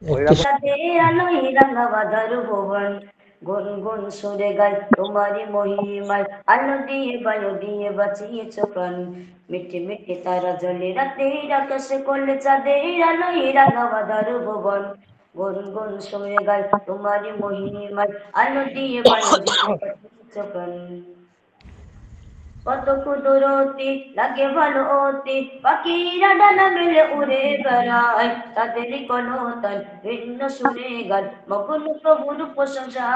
একটু রাতে আলোয় রাঙা বাঁধার ভুবন, গুনগুন সুরে গাই তোমারই মহিমায়, আলো দিয়ে বায়ু দিয়ে বাঁচিয়েছ প্রাণ। মিটি মিটি তারা জ্বলে রাতের আকাশে করলে চাঁদের আলোয় রাঙা বাঁধার ভুবন, গুনগুন সুরে গাই তোমারই মহিমায়, আলো দিয়ে বায়ু দিয়ে বাঁচিয়েছ প্রাণ। কত কুদরতি লাগে ভালো অতি, পাখিরা ডানা মেলে উড়ে বেড়ায়, তাদেরই কলতান ভিন্ন সুরে গান, মগ্ন প্রভুর প্রশংসা।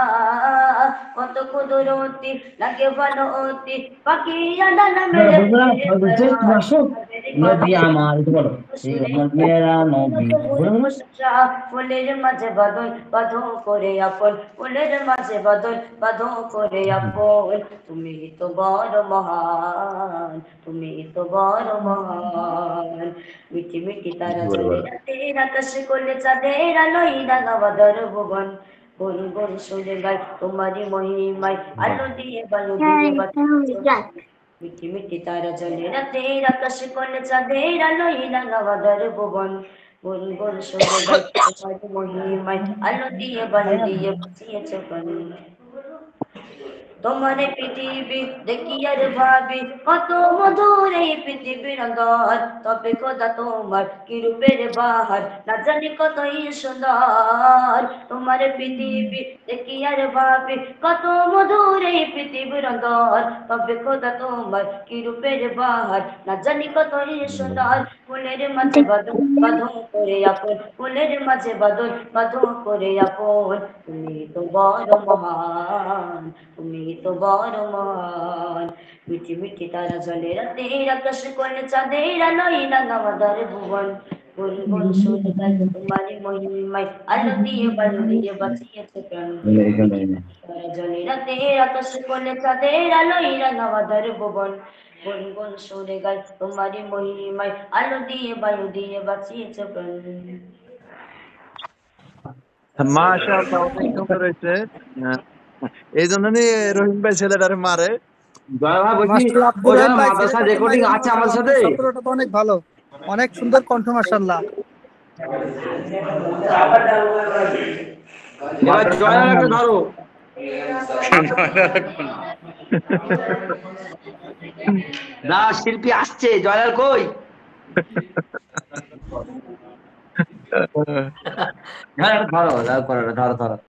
কত কুদরতি লাগে ভালো অতি, পাখিরা ডানা মেলে উড়ে বেড়ায়, তাদেরই নবী কলতান আমার একটু বলো সুরে গান, মেরা মগ্ন নবী প্রভুর বলো না। প্রশংসা। ফুলের মাঝে বাদল বাঁধো করে আপন, ফুলের মাঝে বাদল বাঁধো করে আপন। তুমি তো বড় মহান, তুমি তো বড় মহান। মিটি মিটি তারা জ্বলে রাতের আকাশে করলে চাঁদের আলোয় রাঙা বাঁধার ভুবন, গুন গুন সুরে গাই তোমারই মহিমায়, আলো দিয়ে বালু দিয়ে বাঁচিয়েছো। মিটি মিটি তারা জ্বলে রাতের আকাশে করলে চাঁদের আলোয় রাঙা বাঁধার ভুবন, গুন গুন সুরে গাই তোমারই মহিমায়, আলো দিয়ে বালু দিয়ে বাঁচিয়েছো প্রাণ। তোমার পৃথিবী দেখি আর ভাবি, কত মধুর এই পৃথিবীর অঙ্গন, তবে খোদা তোমার কি রূপের বাহার, না জানি কতই সুন্দর। তোমার পৃথিবী দেখি আর ভাবি, কত মধুর এই পৃথিবীর অঙ্গন, তবে খোদা তোমার কি রূপের বাহার, না জানি কতই সুন্দর। ফুলের মাঝে বাদল বাঁধো করে আপন, ফুলের মাঝে বাদল বাঁধো করে আপন। তুমি তো বড় মহান, তুমি তো বড় মহান। মিটি মিটি তারা জ্বলে রাতের আকাশে করলে চাঁদের আলোয় রাঙা বাঁধার ভুবন, গুন গুন সুরে গাই তোমারই মহিমায়, আলো দিয়ে বালু দিয়ে বাঁচিয়েছে প্রাণ। তারা জ্বলে রাতের আকাশে করলে চাঁদের আলোয় রাঙা বাঁধার ভুবন, গুন গুন সুরে গাই তোমারই মহিমায়, আলো দিয়ে বায়ু দিয়ে বাঁচিয়েছে প্রাণ। মাশাআল্লাহ, অনেক সুন্দর হয়েছে। আহ, এই জন্য রহিম ভাই ছেলেটারে মারে। জয় ভাই বলছি মাশাআল্লাহ, আব্দুর ওই রহিম জায়গায় ভাই মাদ্রাসা ছেলেটাকে রেকর্ডিং মাইরেন, আছে আমার মাশাআল্লাহ সাথে। আপনার ছাত্রটা তো অনেক ভালো, অনেক সুন্দর কণ্ঠ মাশাআল্লাহ। এবার জয়নাল একটা ধরো। না শিল্পী আসছে, জয়নাল কই? হ্যাঁ ধরো ধরো ধরো ধরো।